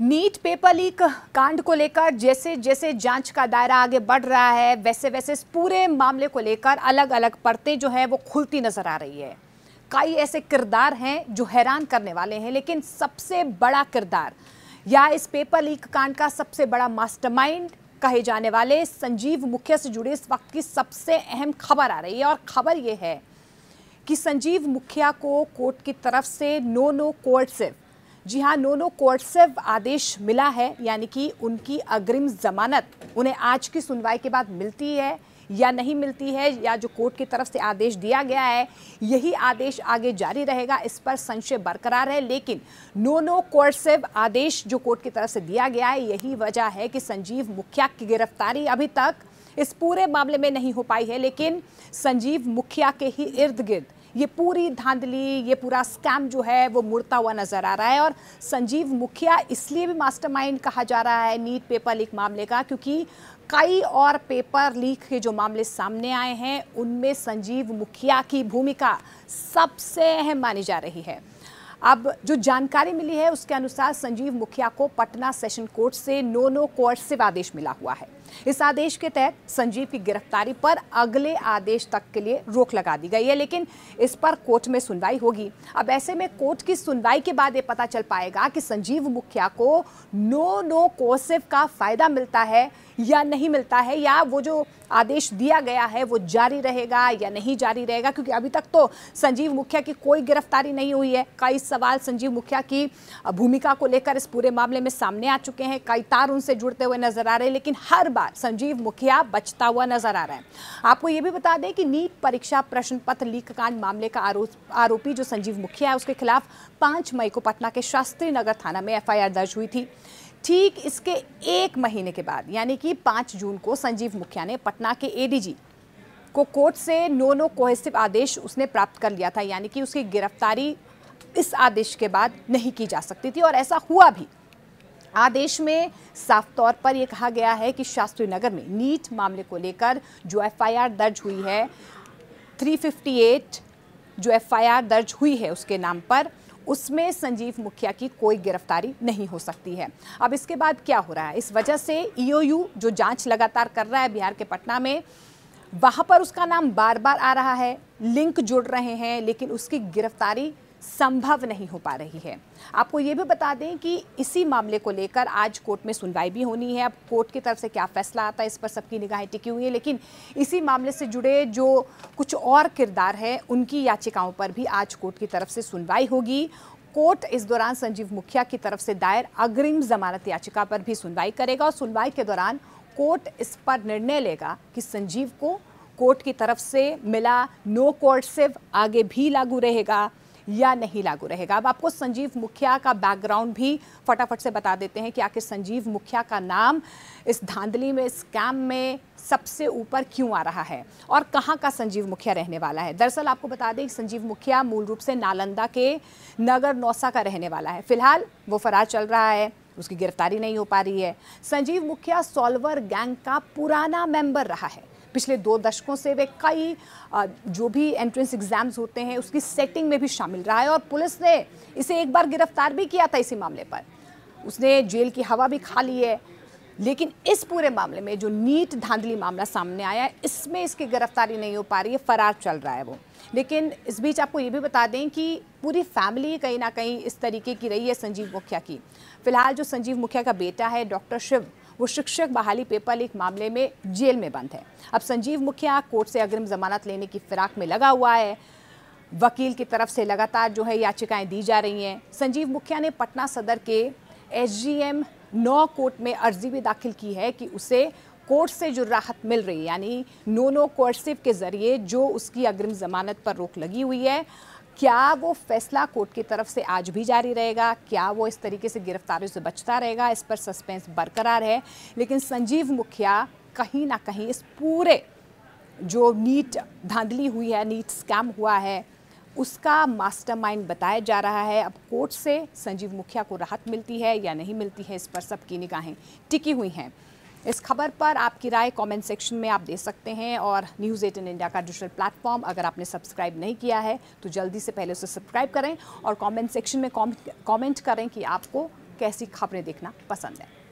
NEET paper leak कांड को लेकर जैसे जैसे जांच का दायरा आगे बढ़ रहा है वैसे वैसे इस पूरे मामले को लेकर अलग अलग परतें जो है वो खुलती नजर आ रही है। कई ऐसे किरदार हैं जो हैरान करने वाले हैं, लेकिन सबसे बड़ा किरदार या इस पेपर लीक कांड का सबसे बड़ा मास्टरमाइंड कहे जाने वाले संजीव मुखिया से जुड़े इस वक्त की सबसे अहम खबर आ रही है। और खबर यह है कि संजीव मुखिया को कोर्ट की तरफ से नो कोर्सिव, जी हाँ, नो कोर्सिव आदेश मिला है, यानी कि उनकी अग्रिम जमानत उन्हें आज की सुनवाई के बाद मिलती है या नहीं मिलती है, या जो कोर्ट की तरफ से आदेश दिया गया है यही आदेश आगे जारी रहेगा, इस पर संशय बरकरार है। लेकिन नो कोर्सिव आदेश जो कोर्ट की तरफ से दिया गया है, यही वजह है कि संजीव मुखिया की गिरफ्तारी अभी तक इस पूरे मामले में नहीं हो पाई है। लेकिन संजीव मुखिया के ही इर्द गिर्द ये पूरी धांधली, ये पूरा स्कैम जो है वो मुड़ता हुआ नजर आ रहा है। और संजीव मुखिया इसलिए भी मास्टरमाइंड कहा जा रहा है नीट पेपर लीक मामले का, क्योंकि कई और पेपर लीक के जो मामले सामने आए हैं उनमें संजीव मुखिया की भूमिका सबसे अहम मानी जा रही है। अब जो जानकारी मिली है उसके अनुसार संजीव मुखिया को पटना सेशन कोर्ट से नो कोर्सिव आदेश मिला हुआ है। इस आदेश के तहत संजीव की गिरफ्तारी पर अगले आदेश तक के लिए रोक लगा दी गई है, लेकिन इस पर कोर्ट में सुनवाई होगी। अब ऐसे में कोर्ट की सुनवाई के बाद ये पता चल पाएगा कि संजीव मुखिया को नो कोर्सिव का फायदा मिलता है या नहीं मिलता है, या वो जो आदेश दिया गया है वो जारी रहेगा या नहीं जारी रहेगा, क्योंकि अभी तक तो संजीव मुखिया की कोई गिरफ्तारी नहीं हुई है। कई सवाल संजीव मुखिया की भूमिका को लेकर इस पूरे मामले में सामने आ चुके हैं, कई तार उनसे जुड़ते हुए नजर आ रहे हैं, लेकिन हर बार संजीव मुखिया बचता हुआ नजर आ रहा है। आपको ये भी बता दें कि नीट परीक्षा प्रश्न पत्र लीक कांड मामले का आरोपी जो संजीव मुखिया है उसके खिलाफ 5 मई को पटना के शास्त्री नगर थाना में एफआईआर दर्ज हुई थी। ठीक इसके एक महीने के बाद यानी कि 5 जून को संजीव मुखिया ने पटना के एडीजी को कोर्ट से नो कोर्सिव आदेश उसने प्राप्त कर लिया था, यानी कि उसकी गिरफ्तारी इस आदेश के बाद नहीं की जा सकती थी, और ऐसा हुआ भी। आदेश में साफ तौर पर यह कहा गया है कि शास्त्री नगर में नीट मामले को लेकर जो एफआईआर दर्ज हुई है 358 जो एफआईआर दर्ज हुई है उसके नाम पर, उसमें संजीव मुखिया की कोई गिरफ्तारी नहीं हो सकती है। अब इसके बाद क्या हो रहा है, इस वजह से ईओयू जो जांच लगातार कर रहा है बिहार के पटना में, वहां पर उसका नाम बार बार आ रहा है, लिंक जुड़ रहे हैं, लेकिन उसकी गिरफ्तारी संभव नहीं हो पा रही है। आपको ये भी बता दें कि इसी मामले को लेकर आज कोर्ट में सुनवाई भी होनी है। अब कोर्ट की तरफ से क्या फैसला आता है इस पर सबकी निगाहें टिकी हुई है, लेकिन इसी मामले से जुड़े जो कुछ और किरदार हैं उनकी याचिकाओं पर भी आज कोर्ट की तरफ से सुनवाई होगी। कोर्ट इस दौरान संजीव मुखिया की तरफ से दायर अग्रिम जमानत याचिका पर भी सुनवाई करेगा, और सुनवाई के दौरान कोर्ट इस पर निर्णय लेगा कि संजीव को कोर्ट की तरफ से मिला नो कोर्सिव आगे भी लागू रहेगा या नहीं लागू रहेगा। अब आपको संजीव मुखिया का बैकग्राउंड भी फटाफट से बता देते हैं कि आखिर संजीव मुखिया का नाम इस धांधली में, स्कैम में सबसे ऊपर क्यों आ रहा है और कहां का संजीव मुखिया रहने वाला है। दरअसल आपको बता दें कि संजीव मुखिया मूल रूप से नालंदा के नगर नौसा का रहने वाला है। फिलहाल वो फरार चल रहा है, उसकी गिरफ्तारी नहीं हो पा रही है। संजीव मुखिया सॉल्वर गैंग का पुराना मेंबर रहा है। पिछले 2 दशकों से वे कई जो भी एंट्रेंस एग्जाम्स होते हैं उसकी सेटिंग में भी शामिल रहा है, और पुलिस ने इसे एक बार गिरफ्तार भी किया था इसी मामले पर। उसने जेल की हवा भी खा ली है, लेकिन इस पूरे मामले में जो नीट धांधली मामला सामने आया है इसमें इसकी गिरफ्तारी नहीं हो पा रही है, फरार चल रहा है वो। लेकिन इस बीच आपको ये भी बता दें कि पूरी फैमिली कहीं ना कहीं इस तरीके की रही है संजीव मुखिया की। फिलहाल जो संजीव मुखिया का बेटा है डॉक्टर शिव, वो शिक्षक बहाली पेपर लीक मामले में जेल में बंद है। अब संजीव मुखिया कोर्ट से अग्रिम जमानत लेने की फिराक में लगा हुआ है। वकील की तरफ से लगातार जो है याचिकाएं दी जा रही हैं। संजीव मुखिया ने पटना सदर के एसजीएम 9 कोर्ट में अर्जी भी दाखिल की है कि उसे कोर्ट से जो राहत मिल रही है, यानी नो कोर्सिव के जरिए जो उसकी अग्रिम जमानत पर रोक लगी हुई है, क्या वो फैसला कोर्ट की तरफ से आज भी जारी रहेगा, क्या वो इस तरीके से गिरफ्तारी से बचता रहेगा, इस पर सस्पेंस बरकरार है। लेकिन संजीव मुखिया कहीं ना कहीं इस पूरे जो नीट धांधली हुई है, नीट स्कैम हुआ है, उसका मास्टरमाइंड बताया जा रहा है। अब कोर्ट से संजीव मुखिया को राहत मिलती है या नहीं मिलती है, इस पर सबकी निगाहें टिकी हुई हैं। इस खबर पर आपकी राय कमेंट सेक्शन में आप दे सकते हैं, और न्यूज़ 18 इंडिया का डिजिटल प्लेटफॉर्म अगर आपने सब्सक्राइब नहीं किया है तो जल्दी से पहले उसे सब्सक्राइब करें और कमेंट सेक्शन में कमेंट करें कि आपको कैसी खबरें देखना पसंद है।